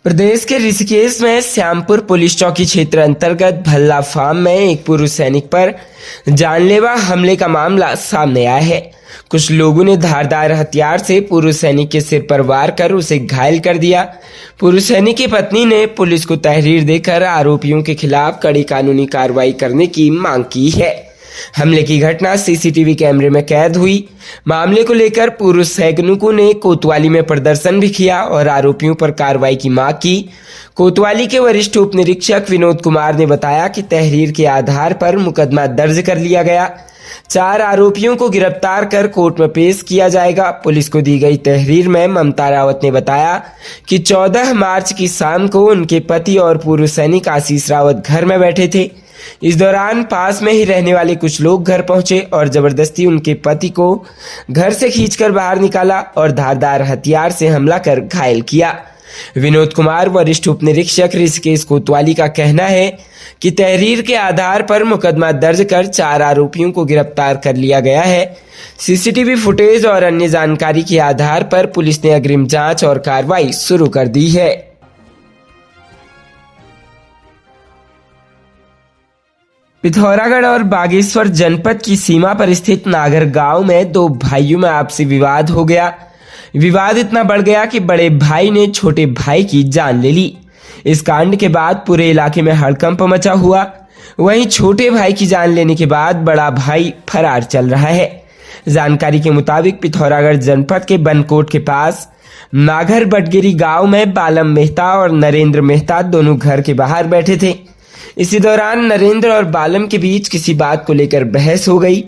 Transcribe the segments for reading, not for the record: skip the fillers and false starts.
प्रदेश के ऋषिकेश में श्यामपुर पुलिस चौकी क्षेत्र अंतर्गत भल्ला फार्म में एक पूर्व सैनिक पर जानलेवा हमले का मामला सामने आया है। कुछ लोगों ने धारदार हथियार से पूर्व सैनिक के सिर पर वार कर उसे घायल कर दिया। पूर्व सैनिक की पत्नी ने पुलिस को तहरीर देकर आरोपियों के खिलाफ कड़ी कानूनी कार्रवाई करने की मांग की है। हमले की घटना सीसीटीवी कैमरे में कैद हुई। मामले को लेकर पूर्व सैनिकों ने कोतवाली में प्रदर्शन भी किया और आरोपियों पर कार्रवाई की मांग की। कोतवाली के वरिष्ठ उप निरीक्षक विनोद कुमार ने बताया कि तहरीर के आधार पर मुकदमा दर्ज कर लिया गया। 4 आरोपियों को गिरफ्तार कर कोर्ट में पेश किया जाएगा। पुलिस को दी गई तहरीर में ममता रावत ने बताया कि 14 मार्च की शाम को उनके पति और पूर्व सैनिक आशीष रावत घर में बैठे थे। इस दौरान पास में ही रहने वाले कुछ लोग घर पहुंचे और जबरदस्ती उनके पति को घर से खींचकर बाहर निकाला और धारदार हथियार से हमला कर घायल किया। विनोद कुमार वरिष्ठ उप निरीक्षक ऋषिकेश कोतवाली का कहना है कि तहरीर के आधार पर मुकदमा दर्ज कर 4 आरोपियों को गिरफ्तार कर लिया गया है। सीसीटीवी फुटेज और अन्य जानकारी के आधार पर पुलिस ने अग्रिम जांच और कार्रवाई शुरू कर दी है। पिथौरागढ़ और बागेश्वर जनपद की सीमा पर स्थित नागर गांव में 2 भाइयों में आपसी विवाद हो गया। विवाद इतना बढ़ गया कि बड़े भाई ने छोटे भाई की जान ले ली। इस कांड के बाद पूरे इलाके में हड़कंप मचा हुआ। वहीं छोटे भाई की जान लेने के बाद बड़ा भाई फरार चल रहा है। जानकारी के मुताबिक पिथौरागढ़ जनपद के बनकोट के पास नागर बटगिरी गांव में बालम मेहता और नरेंद्र मेहता दोनों घर के बाहर बैठे थे। इसी दौरान नरेंद्र और बालम के बीच किसी बात को लेकर बहस हो गई।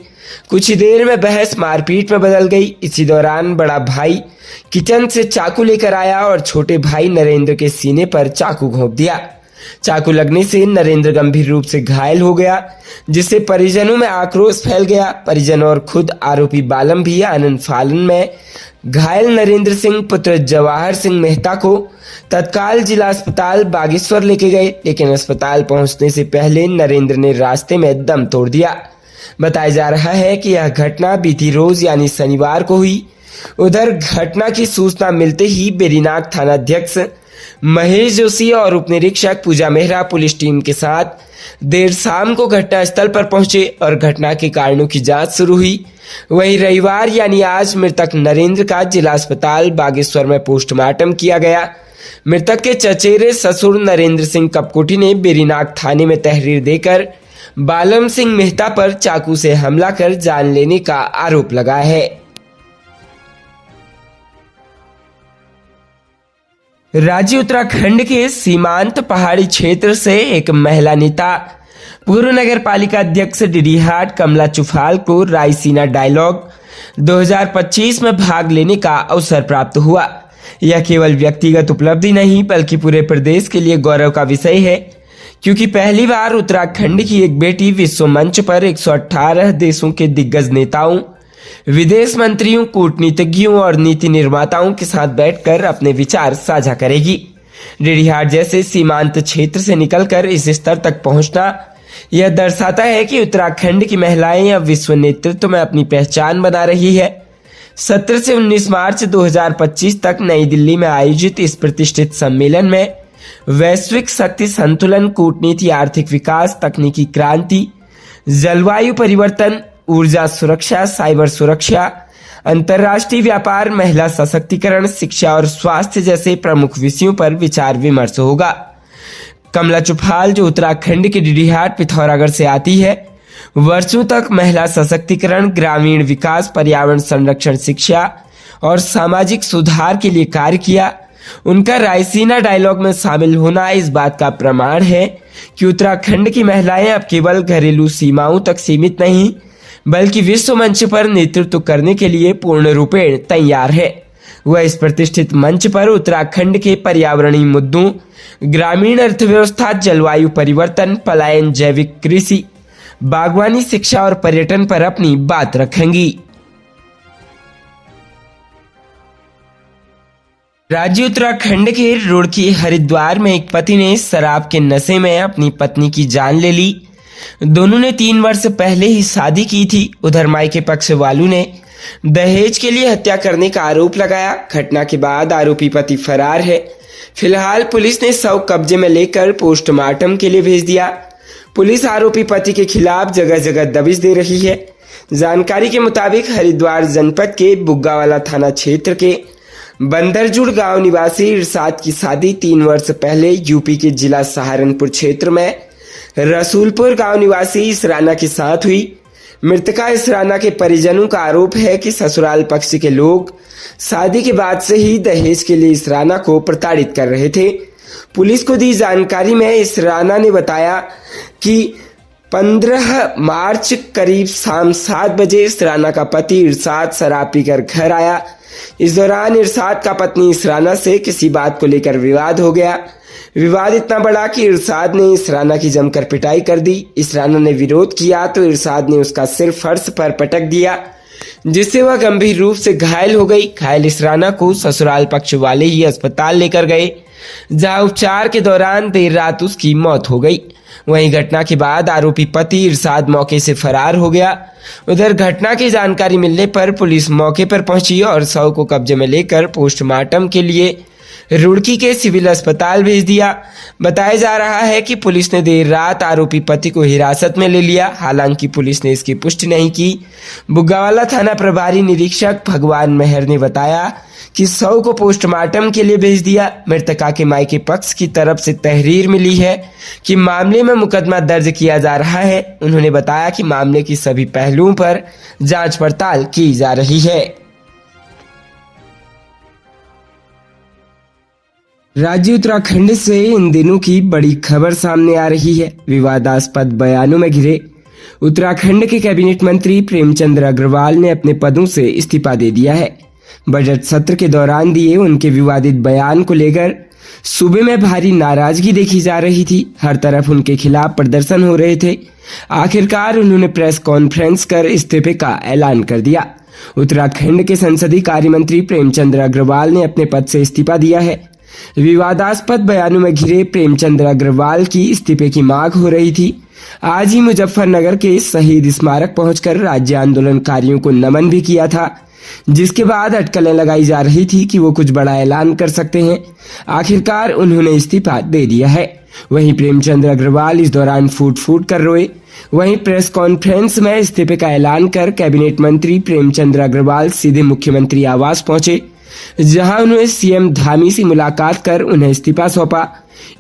कुछ ही देर में बहस मारपीट में बदल गई। इसी दौरान बड़ा भाई किचन से चाकू लेकर आया और छोटे भाई नरेंद्र के सीने पर चाकू घोंप दिया। चाकू लगने से नरेंद्र गंभीर रूप से घायल हो गया, जिससे परिजनों में आक्रोश फैल गया। परिजन और खुद आरोपी बालम भी आनंद फालन में घायल नरेंद्र सिंह पुत्र जवाहर सिंह मेहता को तत्काल जिला अस्पताल बागेश्वर लेके गए, लेकिन अस्पताल पहुंचने से पहले नरेंद्र ने रास्ते में दम तोड़ दिया। बताया जा रहा है कि यह घटना बीती रोज यानी शनिवार को हुई। उधर घटना की सूचना मिलते ही बेरीनाग थाना अध्यक्ष महेश जोशी और उप निरीक्षक पूजा मेहरा पुलिस टीम के साथ देर शाम को घटनास्थल पर पहुंचे और घटना के कारणों की जांच शुरू हुई। वहीं रविवार यानी आज मृतक नरेंद्र का जिला अस्पताल बागेश्वर में पोस्टमार्टम किया गया। मृतक के चचेरे ससुर नरेंद्र सिंह कपकोटी ने बेरीनाग थाने में तहरीर देकर बालम सिंह मेहता पर चाकू से हमला कर जान लेने का आरोप लगाया है। राज्य उत्तराखंड के सीमांत पहाड़ी क्षेत्र से एक महिला नेता पूर्व नगर पालिका अध्यक्ष डीडीहाट कमला चुफाल को रायसीना डायलॉग 2025 में भाग लेने का अवसर प्राप्त हुआ। यह केवल व्यक्तिगत उपलब्धि नहीं बल्कि पूरे प्रदेश के लिए गौरव का विषय है, क्योंकि पहली बार उत्तराखंड की एक बेटी विश्व मंच पर 118 देशों के दिग्गज नेताओं, विदेश मंत्रियों, कूटनीतिज्ञों और नीति निर्माताओं के साथ बैठकर अपने विचार साझा करेगी। डीडीहाट जैसे सीमांत क्षेत्र से निकलकर इस स्तर तक पहुंचना यह दर्शाता है कि उत्तराखंड की महिलाएं अब विश्व नेतृत्व में अपनी पहचान बना रही है। 17 से 19 मार्च 2025 तक नई दिल्ली में आयोजित इस प्रतिष्ठित सम्मेलन में वैश्विक शक्ति संतुलन, कूटनीति, आर्थिक विकास, तकनीकी क्रांति, जलवायु परिवर्तन, ऊर्जा सुरक्षा, साइबर सुरक्षा, अंतर्राष्ट्रीय व्यापार, महिला सशक्तिकरण, शिक्षा और स्वास्थ्य जैसे प्रमुख विषयों पर विचार विमर्श होगा। कमला चुफाल, जो उत्तराखंड के डीडीहाट पिथौरागढ़ से आती है, वर्षों तक महिला सशक्तिकरण, ग्रामीण विकास, पर्यावरण संरक्षण, शिक्षा और सामाजिक सुधार के लिए कार्य किया। उनका रायसीना डायलॉग में शामिल होना इस बात का प्रमाण है कि उत्तराखंड की महिलाएं अब केवल घरेलू सीमाओं तक सीमित नहीं बल्कि विश्व मंच पर नेतृत्व करने के लिए पूर्ण रूपेण तैयार है। वह इस प्रतिष्ठित मंच पर उत्तराखंड के पर्यावरणीय मुद्दों, ग्रामीण अर्थव्यवस्था, जलवायु परिवर्तन, पलायन, जैविक कृषि, बागवानी, शिक्षा और पर्यटन पर अपनी बात रखेंगी। राज्य उत्तराखंड के रुड़की हरिद्वार में एक पति ने शराब के नशे में अपनी पत्नी की जान ले ली। दोनों ने 3 वर्ष पहले ही शादी की थी। उधर मायके पक्ष वालों ने दहेज के लिए हत्या करने का आरोप लगाया। घटना के बाद आरोपी पति फरार है। फिलहाल पुलिस ने शव कब्जे में लेकर पोस्टमार्टम के लिए भेज दिया। पुलिस आरोपी पति के खिलाफ जगह जगह दबिश दे रही है। जानकारी के मुताबिक हरिद्वार जनपद के बुग्गावाला थाना क्षेत्र के बंदरजुड़ गांव निवासी इरशाद की शादी 3 वर्ष पहले यूपी के जिला सहारनपुर क्षेत्र में रसूलपुर गांव निवासी इस राणा के साथ हुई। मृतका इस राणा के परिजनों का आरोप है कि ससुराल पक्ष के लोग शादी के बाद से ही दहेज के लिए इस राणा को प्रताड़ित कर रहे थे। पुलिस को दी जानकारी में इस राणा ने बताया कि 15 मार्च करीब शाम 7 बजे इस राणा का पति इरशाद शराब पीकर घर आया। इस दौरान इरशाद का पत्नी इस राणा से किसी बात को लेकर विवाद हो गया। विवाद इतना बड़ा कि इरशाद ने इस राणा की जमकर पिटाई कर दी। इस राणा ने विरोध किया तो इरशाद ने उसका सिर फर्श पर पटक दिया, जिससे वह गंभीर रूप से घायल हो गई। घायल इस राणा को ससुराल पक्ष वाले ही अस्पताल लेकर गए, जहां उपचार के दौरान देर रात उसकी मौत हो गई। वहीं घटना के बाद आरोपी पति इरशाद मौके से फरार हो गया। उधर घटना की जानकारी मिलने पर पुलिस मौके पर पहुंची और शव को कब्जे में लेकर पोस्टमार्टम के लिए रुड़की के सिविल अस्पताल भेज दिया। बताया जा रहा है कि पुलिस ने देर रात आरोपी पति को हिरासत में ले लिया। हालांकि पुलिस ने इसकी पुष्टि नहीं की। बुग्गावाला थाना प्रभारी निरीक्षक भगवान मेहर ने बताया कि शव को पोस्टमार्टम के लिए भेज दिया। मृतका के मायके पक्ष की तरफ से तहरीर मिली है कि मामले में मुकदमा दर्ज किया जा रहा है। उन्होंने बताया कि मामले की सभी पहलुओं पर जांच पड़ताल की जा रही है। राज्य उत्तराखंड से इन दिनों की बड़ी खबर सामने आ रही है। विवादास्पद बयानों में घिरे उत्तराखंड के कैबिनेट मंत्री प्रेमचंद अग्रवाल ने अपने पदों से इस्तीफा दे दिया है। बजट सत्र के दौरान दिए उनके विवादित बयान को लेकर सूबे में भारी नाराजगी देखी जा रही थी। हर तरफ उनके खिलाफ प्रदर्शन हो रहे थे। आखिरकार उन्होंने प्रेस कॉन्फ्रेंस कर इस्तीफे का ऐलान कर दिया। उत्तराखंड के संसदीय कार्य मंत्री प्रेमचंद अग्रवाल ने अपने पद से इस्तीफा दिया है। विवादास्पद बयानों में घिरे प्रेमचंद अग्रवाल की इस्तीफे की मांग हो रही थी। आज ही मुजफ्फरनगर के शहीद स्मारक पहुंचकर राज्य आंदोलनकारियों को नमन भी किया था, जिसके बाद अटकलें लगाई जा रही थी कि वो कुछ बड़ा ऐलान कर सकते हैं। आखिरकार उन्होंने इस्तीफा दे दिया है। वहीं प्रेमचंद अग्रवाल इस दौरान फूट फूट कर रोए। वहीं प्रेस कॉन्फ्रेंस में इस्तीफे का ऐलान कर कैबिनेट मंत्री प्रेमचंद अग्रवाल सीधे मुख्यमंत्री आवास पहुंचे, जहां उन्होंने सीएम धामी से मुलाकात कर उन्हें इस्तीफा सौंपा।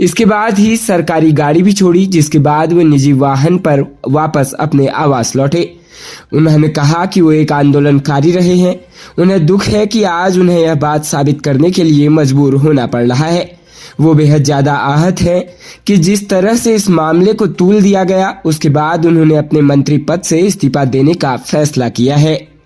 इसके बाद ही सरकारी गाड़ी भी छोड़ी, जिसके बाद वे निजी वाहन पर वापस अपने आवास लौटे। उन्होंने कहा कि वो एक आंदोलनकारी रहे हैं। उन्हें दुख है कि आज उन्हें यह बात साबित करने के लिए मजबूर होना पड़ रहा है। वो बेहद ज्यादा आहत हैं कि जिस तरह से इस मामले को तूल दिया गया, उसके बाद उन्होंने अपने मंत्री पद से इस्तीफा देने का फैसला किया है।